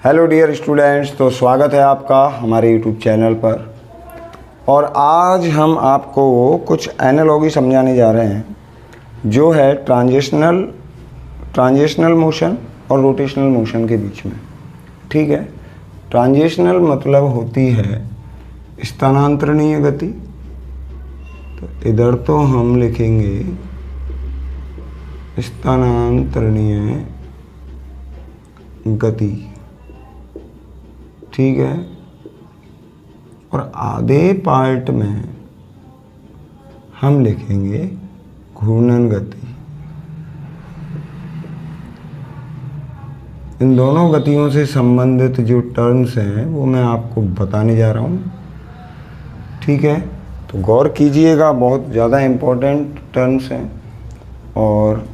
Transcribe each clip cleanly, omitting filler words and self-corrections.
Hello dear students, तो स्वागत है आपका हमारे यूट्यूब चैनल पर। और आज हम आपको कुछ एनालॉजी समझाने जा रहे हैं जो है ट्रांजिशनल मोशन और रोटेशनल मोशन के बीच में। ठीक है, ट्रांजिशनल मतलब होती है स्थानांतरणीय गति। तो इधर तो हम लिखेंगे स्थानांतरणीय गति, ठीक है। और आधे पार्ट में हम लिखेंगे घूर्णन गति। इन दोनों गतियों से संबंधित जो टर्म्स हैं वो मैं आपको बताने जा रहा हूँ, ठीक है। तो गौर कीजिएगा, बहुत ज़्यादा इम्पोर्टेंट टर्म्स हैं और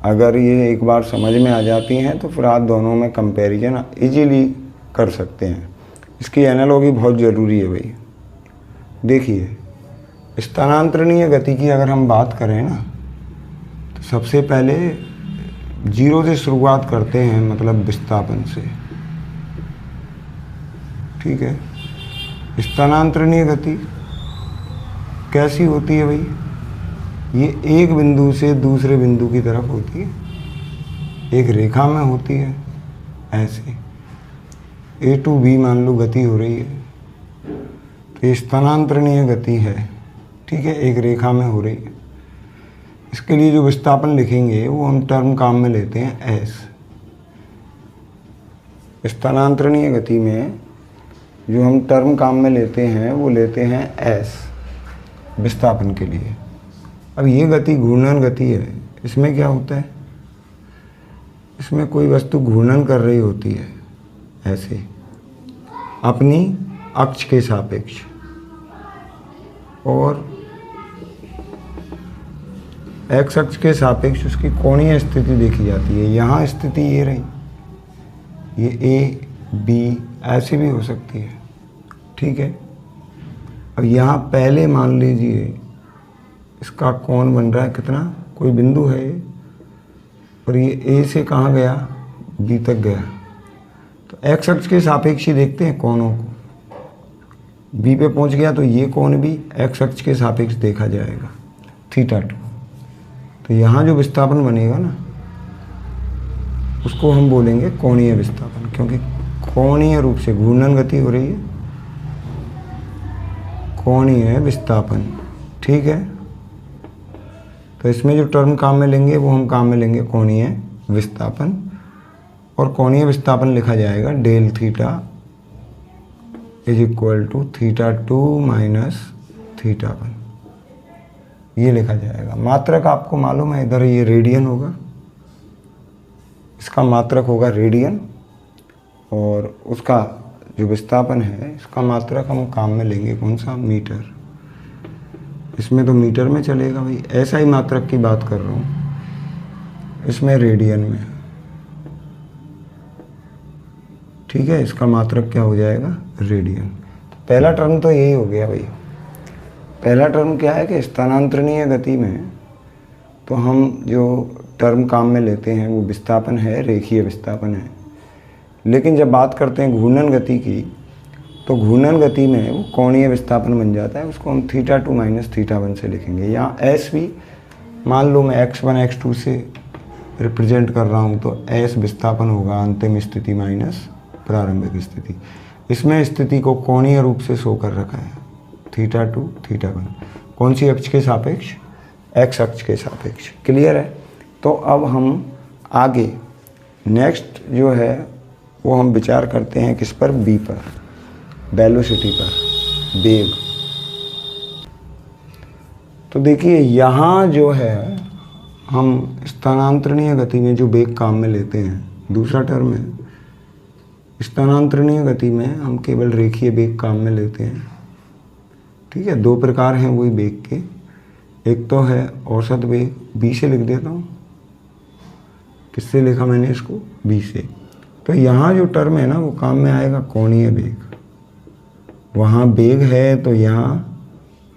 अगर ये एक बार समझ में आ जाती हैं तो फिर आप दोनों में कंपैरिजन इजीली कर सकते हैं। इसकी एनालॉजी बहुत ज़रूरी है भाई। देखिए, स्थानांतरणीय गति की अगर हम बात करें ना, तो सबसे पहले जीरो से शुरुआत करते हैं, मतलब विस्थापन से, ठीक है। स्थानांतरणीय गति कैसी होती है भाई? ये एक बिंदु से दूसरे बिंदु की तरफ होती है, एक रेखा में होती है। ऐसे A to B मान लो गति हो रही है, तो ये स्थानांतरणीय गति है, ठीक है, एक रेखा में हो रही है। इसके लिए जो विस्थापन लिखेंगे वो हम टर्म काम में लेते हैं S। स्थानांतरणीय गति में जो हम टर्म काम में लेते हैं वो लेते हैं S विस्थापन के लिए। अब ये गति घूर्णन गति है। इसमें क्या होता है? इसमें कोई वस्तु घूर्णन कर रही होती है ऐसे अपनी अक्ष के सापेक्ष, और एक्स अक्ष के सापेक्ष उसकी कोणीय स्थिति देखी जाती है। यहाँ स्थिति ये रही, ये ए बी ऐसी भी हो सकती है, ठीक है। अब यहाँ पहले मान लीजिए इसका कोण बन रहा है कितना, कोई बिंदु है और ये ए से कहाँ गया, बी तक गया। तो एक्स अक्ष के सापेक्ष ही देखते हैं कोणों को। बी पे पहुंच गया तो ये कोण भी एक्स अक्ष के सापेक्ष देखा जाएगा, θ2। तो यहाँ जो विस्थापन बनेगा ना, उसको हम बोलेंगे कोणीय विस्थापन, क्योंकि कोणीय रूप से घूर्णन गति हो रही है, कोणीय विस्थापन, ठीक है। तो इसमें जो टर्म काम में लेंगे वो हम काम में लेंगे कोणीय विस्थापन, और कोणीय विस्थापन लिखा जाएगा del theta is equal to θ2 minus θ1, ये लिखा जाएगा। मात्रक आपको मालूम है, इधर ये रेडियन होगा, इसका मात्रक होगा रेडियन, और उसका जो विस्थापन है इसका मात्रक हम काम में लेंगे कौन सा, मीटर। इसमें तो मीटर में चलेगा भाई, ऐसा ही मात्रक की बात कर रहा हूँ, इसमें रेडियन में, ठीक है। इसका मात्रक क्या हो जाएगा, रेडियन। तो पहला टर्म तो यही हो गया भाई। पहला टर्म क्या है कि स्थानांतरणीय गति में तो हम जो टर्म काम में लेते हैं वो विस्थापन है, रेखीय विस्थापन है। लेकिन जब बात करते हैं घूर्णन गति की, तो घूर्णन गति में वो कोणीय विस्थापन बन जाता है, उसको हम θ2 माइनस θ1 से लिखेंगे। यहाँ S भी मान लो मैं x1 x2 से रिप्रेजेंट कर रहा हूँ, तो S विस्थापन होगा अंतिम स्थिति माइनस प्रारंभिक स्थिति। इसमें स्थिति को कोणीय रूप से शो कर रखा है, θ2 θ1। कौन सी अक्ष के सापेक्ष, x अक्ष के सापेक्ष। क्लियर है? तो अब हम आगे नेक्स्ट जो है वो हम विचार करते हैं किस पर, b पर, वेलोसिटी पर, वेग। तो देखिए यहाँ जो है हम स्थानांतरणीय गति में जो वेग काम में लेते हैं, दूसरा टर्म है। स्थानांतरणीय गति में हम केवल रेखीय वेग काम में लेते हैं, ठीक है। दो प्रकार हैं वही वेग के, एक तो है औसत वेग, b से लिख देता हूँ। किससे लिखा मैंने इसको, b से। तो यहाँ जो टर्म है ना वो काम में आएगा कोणीय वेग। वहाँ वेग है तो यहाँ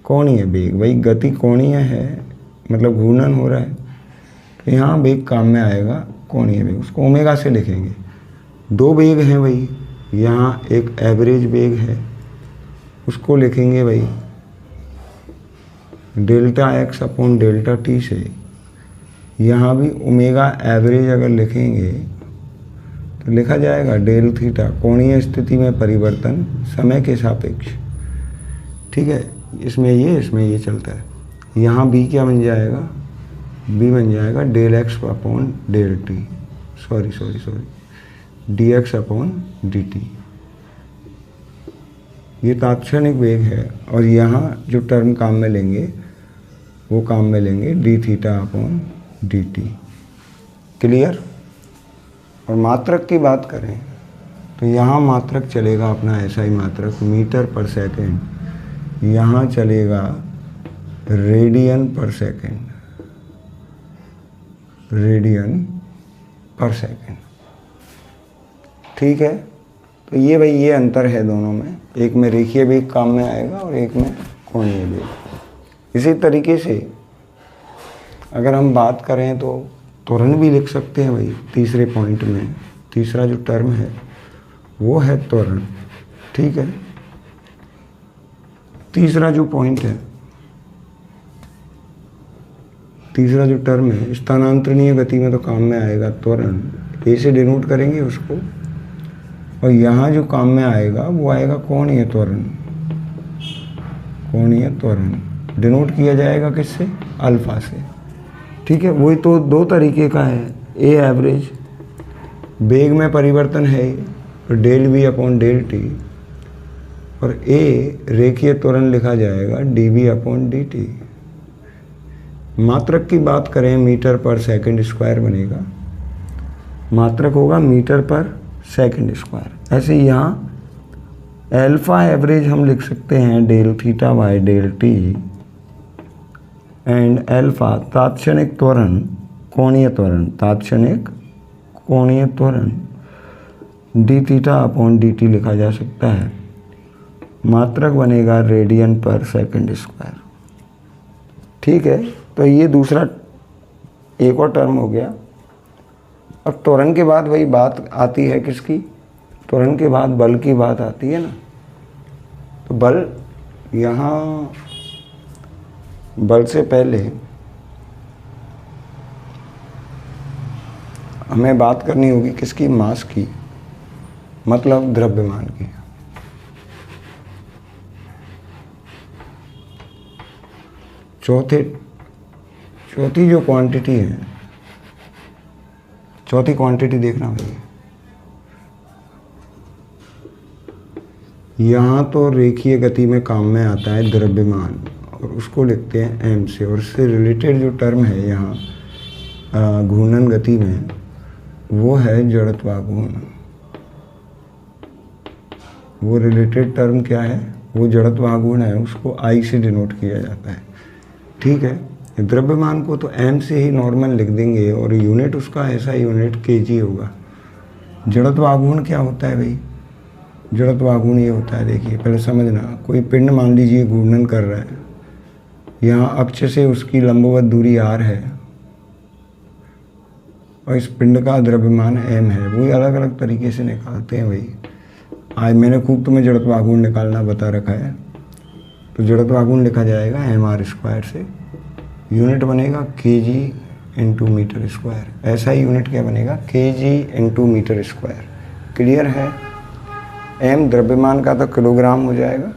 कोणीय वेग, भाई गति कोणीय है मतलब घूर्णन हो रहा है, तो यहाँ वेग काम में आएगा कोणीय वेग, उसको ओमेगा से लिखेंगे। दो वेग हैं भाई, यहाँ एक एवरेज वेग है, उसको लिखेंगे भाई delta x upon delta T से। यहाँ भी ओमेगा एवरेज अगर लिखेंगे तो लिखा जाएगा डेल थीटा कोणीय स्थिति में परिवर्तन समय के सापेक्ष। ठीक है, इसमें ये चलता है। यहाँ बी क्या बन जाएगा, बी बन जाएगा del X upon del T, sorry D X upon D T. ये तात्क्षणिक वेग है, और यहाँ जो टर्म काम में लेंगे वो काम में लेंगे D theta upon D T. Clear. और मात्रक की बात करें तो यहाँ मात्रक चलेगा अपना ऐसा ही मात्रक मीटर पर सेकेंड, यहाँ चलेगा रेडियन पर सेकेंड, रेडियन पर सेकेंड। ठीक है, तो ये भाई ये अंतर है दोनों में, एक में रेखीय वेग काम में आएगा और एक में कोणीय वेग। इसी तरीके से अगर हम बात करें तो त्वरण भी लिख सकते हैं भाई। तीसरे पॉइंट में तीसरा जो टर्म है वो है त्वरण। ठीक है, तीसरा जो पॉइंट है, तीसरा जो टर्म है स्थानांतरणीय गति में तो काम में आएगा त्वरण, ए से डिनोट करेंगे उसको, और यहाँ जो काम में आएगा वो आएगा कोणीय त्वरण। कोणीय त्वरण डिनोट किया जाएगा किससे, अल्फा से। ठीक है, वही तो दो तरीके का है, ए एवरेज वेग में परिवर्तन है तो del V upon del T, और ए रेखीय त्वरण लिखा जाएगा D V upon D T. मात्रक की बात करें मीटर पर सेकंड स्क्वायर बनेगा, मात्रक होगा मीटर पर सेकंड स्क्वायर। ऐसे यहाँ एल्फा एवरेज हम लिख सकते हैं del theta by del T, and alpha तात्क्षणिक त्वरण कोणीय त्वरण, तात्क्षणिक कोणीय त्वरण D theta upon D T लिखा जा सकता है। मात्रक बनेगा रेडियन पर सेकंड स्क्वायर। ठीक है, तो ये दूसरा एक और टर्म हो गया। अब त्वरण के बाद वही बात आती है किसकी, त्वरण के बाद बल की बात आती है ना। तो बल, यहाँ बल से पहले हमें बात करनी होगी किसकी, मास की, मतलब द्रव्यमान की। चौथी जो क्वांटिटी है, चौथी क्वांटिटी देखना भैया, यहाँ तो रेखीय गति में काम में आता है द्रव्यमान, और उसको लिखते हैं एम से, और उससे रिलेटेड जो टर्म है यहाँ घूर्णन गति में वो है जड़त्वाघूर्ण। वो रिलेटेड टर्म क्या है, वो जड़त्वाघूर्ण है, उसको आई से डिनोट किया जाता है। ठीक है, द्रव्यमान को तो एम से ही नॉर्मल लिख देंगे, और यूनिट उसका ऐसा यूनिट केजी होगा। जड़त्वाघूर्ण क्या होता है भाई, जड़त्वाघूर्ण ये होता है, देखिए पहले समझना, कोई पिंड मान लीजिए घूर्णन कर रहा है, यहाँ अक्ष से उसकी लंबवत दूरी r है, और इस पिंड का द्रव्यमान m है। वो अलग अलग तरीके से निकालते हैं भाई, आज मैंने खूब तुम्हें जड़त्वाघूर्ण निकालना बता रखा है। तो जड़त्वाघूर्ण लिखा जाएगा mr² से, यूनिट बनेगा kg इंटू मीटर स्क्वायर। ऐसा ही यूनिट क्या बनेगा, kg into metre square. Clear है, m द्रव्यमान का तो किलोग्राम हो जाएगा,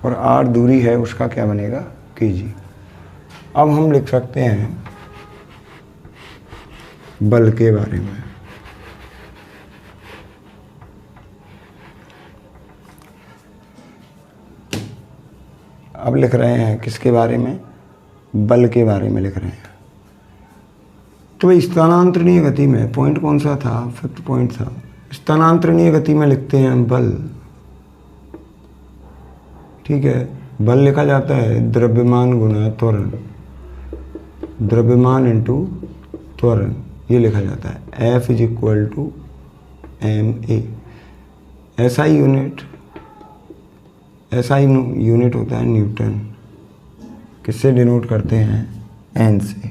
और r दूरी है उसका क्या बनेगा, kg। अब हम लिख सकते हैं बल के बारे में। अब लिख रहे हैं किसके बारे में, बल के बारे में लिख रहे हैं। तो स्थानांतरणीय गति में पॉइंट कौन सा था, 5th पॉइंट था, स्थानांतरणीय गति में लिखते हैं बल। ठीक है, बल लिखा जाता है द्रव्यमान गुना त्वरण, द्रव्यमान इंटू त्वरण, ये लिखा जाता है F = ma। ऐसा ही यूनिट होता है न्यूटन, किससे डिनोट करते हैं, n से।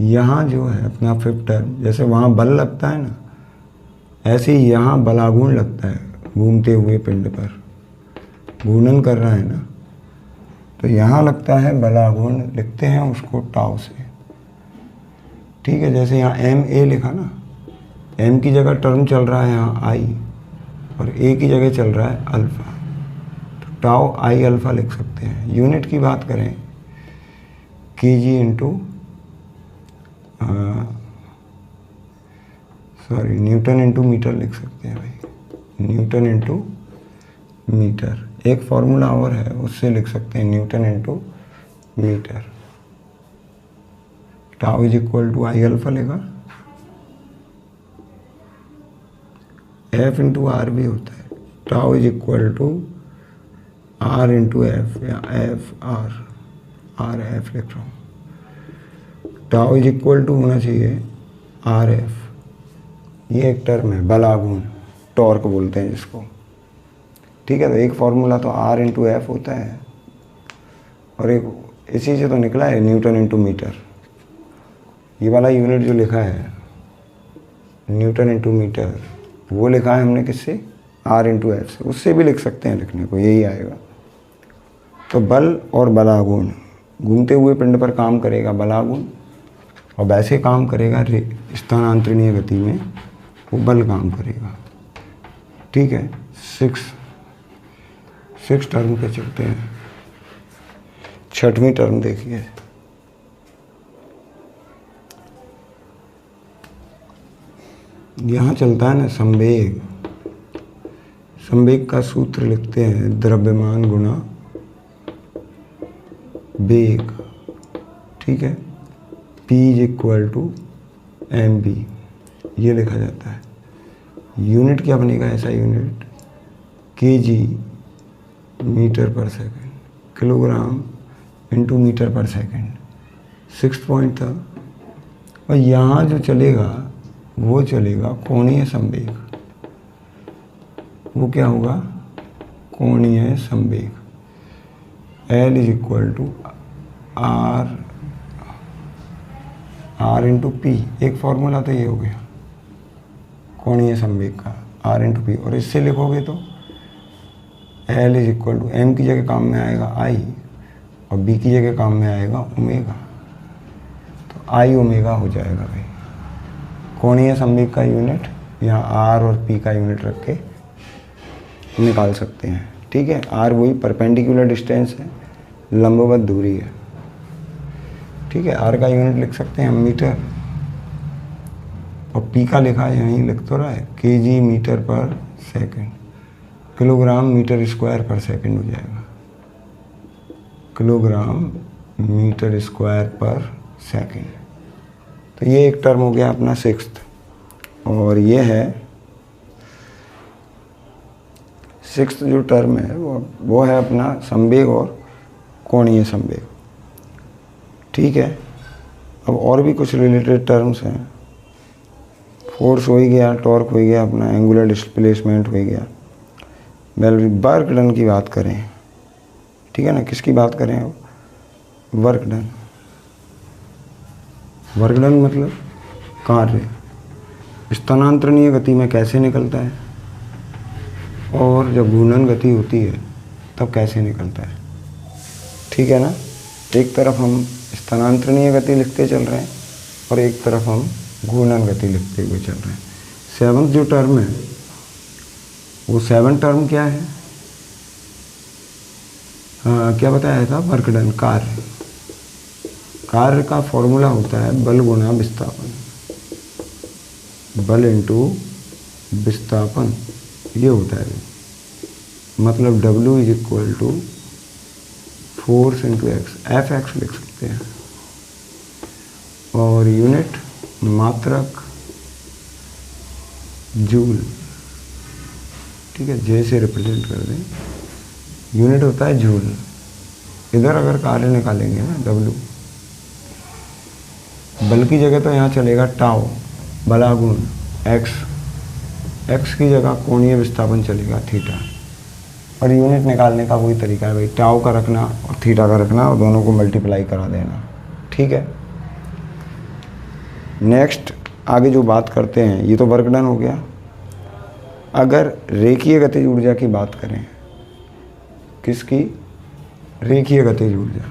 यहाँ जो है अपना 5th टर्म, जैसे वहाँ बल लगता है ना, ऐसे ही यहाँ बलागुण लगता है घूमते हुए पिंड पर, घूर्णन कर रहा है ना, तो यहाँ लगता है बलागुण, लिखते हैं उसको टाउ से। ठीक है, जैसे यहाँ एम ए लिखा ना, एम की जगह टर्म चल रहा है यहाँ आई, और ए की जगह चल रहा है अल्फ़ा, तो टाउ आई अल्फ़ा लिख सकते हैं। यूनिट की बात करें KG into newton into metre लिख सकते हैं भाई, न्यूटन इंटू मीटर। एक फॉर्मूला और है, उससे लिख सकते हैं newton into metre. Tau is equal to I alpha लेगा, एफ इंटू आर भी होता है, tau is equal to R into F, या एफ आर एफ लिख रहा हूँ। टाउ इज इक्वल टू होना चाहिए आर एफ, ये एक टर्म है बलागुण, टॉर्क बोलते हैं जिसको। ठीक है, तो एक फॉर्मूला तो आर इंटू एफ होता है, और एक इसी से तो निकला है न्यूटन इंटू मीटर। ये वाला यूनिट जो लिखा है न्यूटन इंटू मीटर, वो लिखा है हमने किससे, आर इंटू एफ से। उससे भी लिख सकते हैं, लिखने को यही आएगा। तो बल और बलागुण, घूमते हुए पिंड पर काम करेगा बलागुण, और वैसे काम करेगा स्थानांतरणीय गति में वो बल काम करेगा। ठीक है, सिक्स टर्म पे चलते हैं। छठवीं टर्म देखिए, यहाँ चलता है ना संवेग। संवेग का सूत्र लिखते हैं द्रव्यमान गुणा वेग। ठीक है, P is equal to M B, ये लिखा जाता है। यूनिट क्या बनेगा ऐसा यूनिट, केजी मीटर पर सेकंड, किलोग्राम इंटू मीटर पर सेकंड। 6th पॉइंट था। और यहाँ जो चलेगा वो चलेगा कोणीय संवेग। वो क्या होगा, कोणीय संवेग। L is equal to R into P. एक फॉर्मूला तो ये हो गया कोणीय संवेग का, आर इंटू पी। और इससे लिखोगे तो L is equal to, M की जगह काम में आएगा आई, और बी की जगह काम में आएगा ओमेगा, तो आई ओमेगा हो जाएगा भाई। कोणीय संवेग का यूनिट यहाँ आर और पी का यूनिट रख के निकाल सकते हैं। ठीक है, आर वही परपेंडिकुलर डिस्टेंस है, लंबवत दूरी है। ठीक है, आर का यूनिट लिख सकते हैं हम मीटर, और पी का लिखा है यहीं लिख तो रहा है केजी मीटर पर सेकंड, किलोग्राम मीटर स्क्वायर पर सेकंड हो जाएगा, किलोग्राम मीटर स्क्वायर पर सेकंड। तो ये एक टर्म हो गया अपना 6th। और ये है 6th जो टर्म है वो है अपना संवेग और कोणीय संवेग। ठीक है, अब और भी कुछ रिलेटेड टर्म्स हैं। फोर्स हो ही गया, टॉर्क हो गया, अपना एंगुलर डिस्प्लेसमेंट हो गया। वर्क डन की बात करें, ठीक है ना, किसकी बात करें अब, वर्क डन। वर्क डन मतलब कार्य स्थानांतरणीय गति में कैसे निकलता है, और जब घूर्णन गति होती है तब कैसे निकलता है। ठीक है ना, एक तरफ हम स्थानांतरणीय गति लिखते चल रहे हैं और एक तरफ हम घूर्णन गति लिखते हुए चल रहे हैं। 7th जो टर्म है वो 7 टर्म क्या है, क्या बताया था, वर्क डन, कार्य। कार्य का फॉर्मूला होता है बल गुणा विस्थापन, बल इंटू विस्थापन, ये होता है। मतलब W is equal to force into X, F X लिख सकते हैं। और यूनिट मात्रक जूल, ठीक है, जे से रिप्रेजेंट कर दें, यूनिट होता है जूल। इधर अगर कार्य निकालेंगे ना W, बल की जगह तो यहाँ चलेगा टाउ, बलागुण एक्स की जगह कोणीय विस्थापन चलेगा थीटा। और यूनिट निकालने का वही तरीका है भाई, टाउ का रखना और थीटा का रखना और दोनों को मल्टीप्लाई करा देना। ठीक है, नेक्स्ट आगे जो बात करते हैं, ये तो वर्क डन हो गया। अगर रेखीय गतिज ऊर्जा की बात करें, किसकी? रेखीय गतिज ऊर्जा।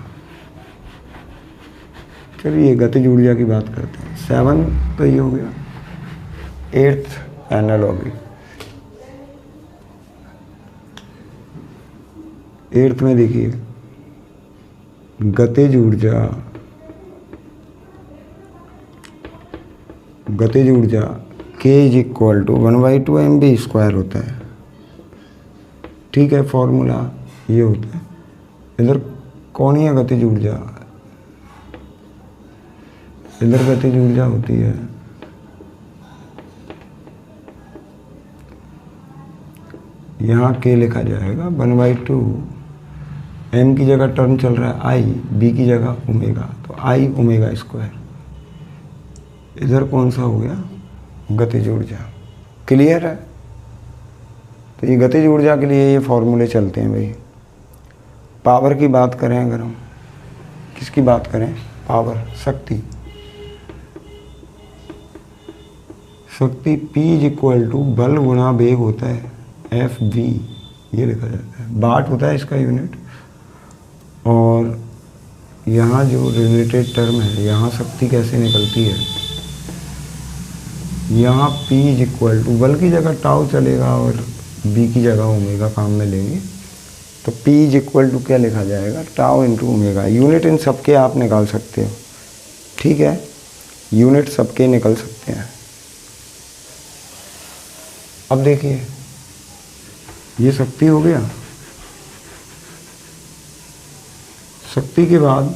चलिए गतिज ऊर्जा की बात करते हैं। 7 तो ये हो गया। 8th analogy. 8th में देखिए गतिज ऊर्जा K is equal to 1/2 mv² होता है। ठीक है, फॉर्मूला ये होता है। इधर कोणीय गतिज ऊर्जा, इधर गतिज ऊर्जा होती है यहाँ K लिखा जाएगा 1/2 m की जगह टर्म चल रहा है I, B की जगह ओमेगा, तो I ओमेगा²। इधर कौन सा हो गया? गतिज ऊर्जा। क्लियर है? तो ये गतिज ऊर्जा के लिए ये फॉर्मूले चलते हैं भाई। पावर की बात करें अगर हम, किसकी बात करें? पावर, शक्ति। शक्ति P इज इक्वल टू बल गुणा वेग होता है FV, ये लिखा जाता है। वाट होता है इसका यूनिट। और यहाँ जो रिलेटेड टर्म है, यहाँ शक्ति कैसे निकलती है? यहाँ P इज इक्वल टू, बल की जगह टाउ चलेगा और B की जगह ओमेगा काम में लेंगे, तो P इज इक्वल टू क्या लिखा जाएगा? Tau into omega. Unit in सबके आप निकाल सकते हो, ठीक है, यूनिट सबके निकल सकते हैं। अब देखिए ये शक्ति हो गया। शक्ति के बाद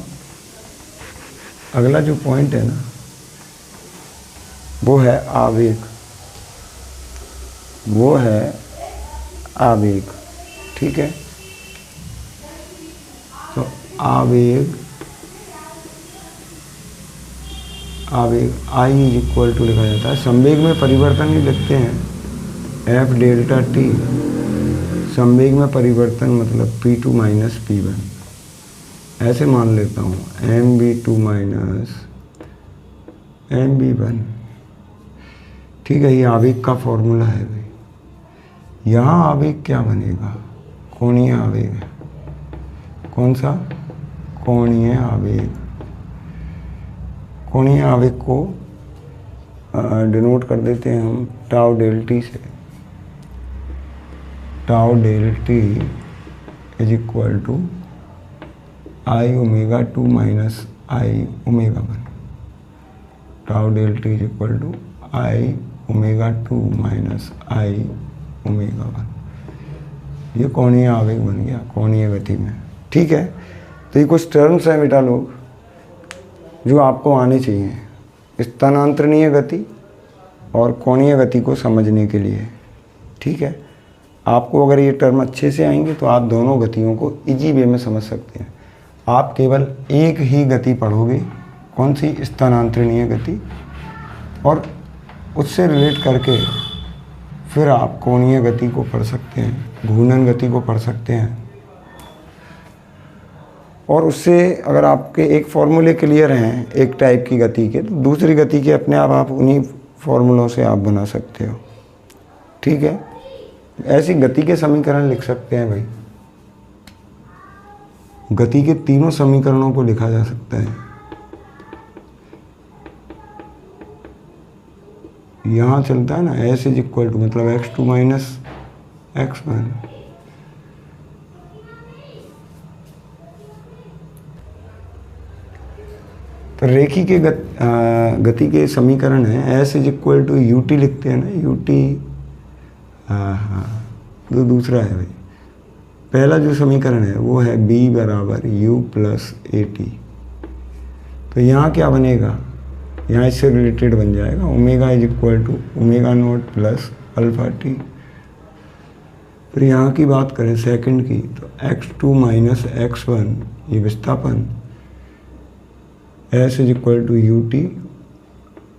अगला जो पॉइंट है ना, वो है आवेग। वो है आवेग, ठीक है। तो आवेग I इज इक्वल टू लिखा जाता है। संवेग में परिवर्तन ही लिखते हैं F डेल्टा T। संवेग में परिवर्तन मतलब P2 माइनस P1, ऐसे मान लेता हूँ MV2 माइनस MV1। ठीक है, ये आवेग का फॉर्मूला है भाई। यहाँ आवेग क्या बनेगा? कोणीय आवेग है। कौन सा? कोणीय आवेग। कोणीय आवेग को डिनोट कर देते हैं हम टाउ डेल टी से। Tau del T is equal to I omega 2 minus I omega 1। Tau del T is equal to I omega 2 minus I omega 1। ये कोणीय आवेग बन गया कोणीय गति में, ठीक है। तो ये कुछ टर्म्स हैं बेटा लोग जो आपको आने चाहिए स्थानांतरणीय गति और कोणीय गति को समझने के लिए, ठीक है। आपको अगर ये टर्म अच्छे से आएंगे तो आप दोनों गतियों को इजी वे में समझ सकते हैं। आप केवल एक ही गति पढ़ोगे, कौन सी? स्थानांतरणीय गति, और उससे रिलेट करके फिर आप कोणीय गति को पढ़ सकते हैं, घूर्णन गति को पढ़ सकते हैं। और उससे अगर आपके एक फॉर्मूले क्लियर हैं एक टाइप की गति के, तो दूसरी गति के अपने आप उन्हीं फॉर्मूलों से आप बना सकते हो, ठीक है। ऐसी गति के समीकरण लिख सकते हैं भाई। गति के तीनों समीकरणों को लिखा जा सकता है। यहाँ चलता है ना S इज इक्वल टू मतलब x2 माइनस x1। तो रेखी के गति के समीकरण है S is equal to ut लिखते हैं ना, ut। हाँ, तो दूसरा है भाई। पहला जो समीकरण है वो है b बराबर u प्लस at। तो यहाँ क्या बनेगा? यहाँ इससे रिलेटेड बन जाएगा omega is equal to omega naught plus alpha T. फिर यहाँ की बात करें सेकंड की, तो x2 माइनस x1 ये विस्थापन, s is equal to ut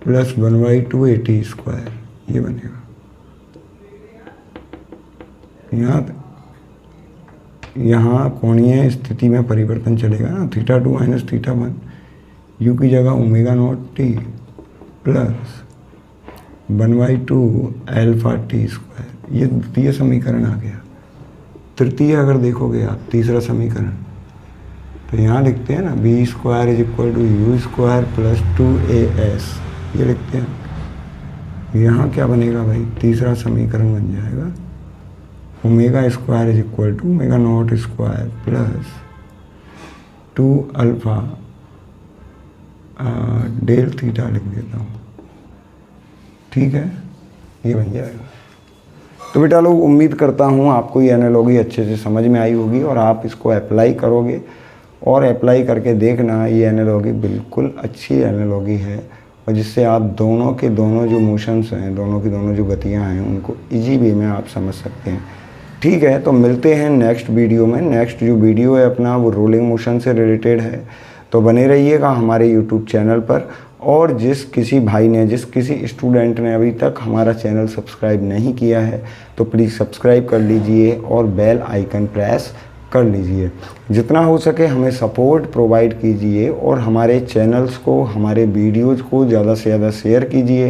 plus 1/2 at², ये बनेगा। यहाँ कोणीय स्थिति में परिवर्तन चलेगा ना, θ2 माइनस θ1, u की जगह omega naught T plus 1/2 alpha T, ये द्वितीय समीकरण आ गया। तृतीय अगर देखोगे आप, तीसरा समीकरण, तो यहाँ लिखते हैं ना B square is equal to U square plus 2as, ये लिखते हैं। यहाँ क्या बनेगा भाई, तीसरा समीकरण बन जाएगा omega square is equal to omega naught square plus 2 alpha del theta लिख देता हूँ, ठीक है, ये बन जाएगा। तो बेटा लोग, उम्मीद करता हूँ आपको ये एनालॉजी अच्छे से समझ में आई होगी और आप इसको अप्लाई करोगे, और अप्लाई करके देखना, ये एनालॉजी बिल्कुल अच्छी एनालॉजी है, और जिससे आप दोनों के दोनों जो मोशंस हैं, दोनों की दोनों जो गतियाँ हैं, उनको इजी वे में आप समझ सकते हैं। ठीक है, तो मिलते हैं नेक्स्ट वीडियो में। नेक्स्ट जो वीडियो है अपना वो रोलिंग मोशन से रिलेटेड है, तो बने रहिएगा हमारे यूट्यूब चैनल पर। और जिस किसी भाई ने, जिस किसी स्टूडेंट ने अभी तक हमारा चैनल सब्सक्राइब नहीं किया है, तो प्लीज़ सब्सक्राइब कर लीजिए और बेल आइकन प्रेस कर लीजिए। जितना हो सके हमें सपोर्ट प्रोवाइड कीजिए और हमारे चैनल्स को, हमारे वीडियोज़ को ज़्यादा से ज़्यादा शेयर कीजिए।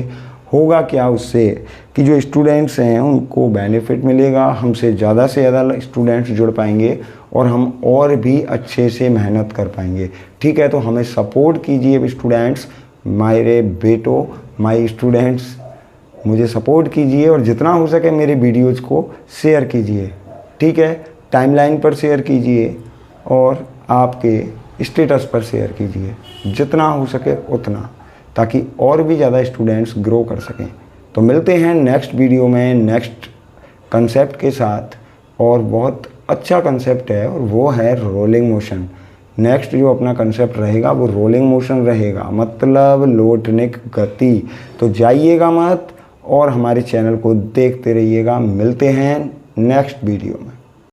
होगा क्या उससे कि जो स्टूडेंट्स हैं उनको बेनिफिट मिलेगा, हमसे ज़्यादा से ज़्यादा स्टूडेंट्स जुड़ पाएंगे और हम और भी अच्छे से मेहनत कर पाएंगे। ठीक है, तो हमें सपोर्ट कीजिए स्टूडेंट्स, मेरे बेटों, माय स्टूडेंट्स, मुझे सपोर्ट कीजिए और जितना हो सके मेरे वीडियोज़ को शेयर कीजिए। ठीक है, टाइमलाइन पर शेयर कीजिए और आपके स्टेटस पर शेयर कीजिए, जितना हो सके उतना, ताकि और भी ज़्यादा स्टूडेंट्स ग्रो कर सकें। तो मिलते हैं नेक्स्ट वीडियो में नेक्स्ट कंसेप्ट के साथ, और बहुत अच्छा कंसेप्ट है और वो है रोलिंग मोशन। नेक्स्ट जो अपना कंसेप्ट रहेगा वो रोलिंग मोशन रहेगा, मतलब लोटनिक गति। तो जाइएगा मत और हमारे चैनल को देखते रहिएगा। मिलते हैं नेक्स्ट वीडियो में।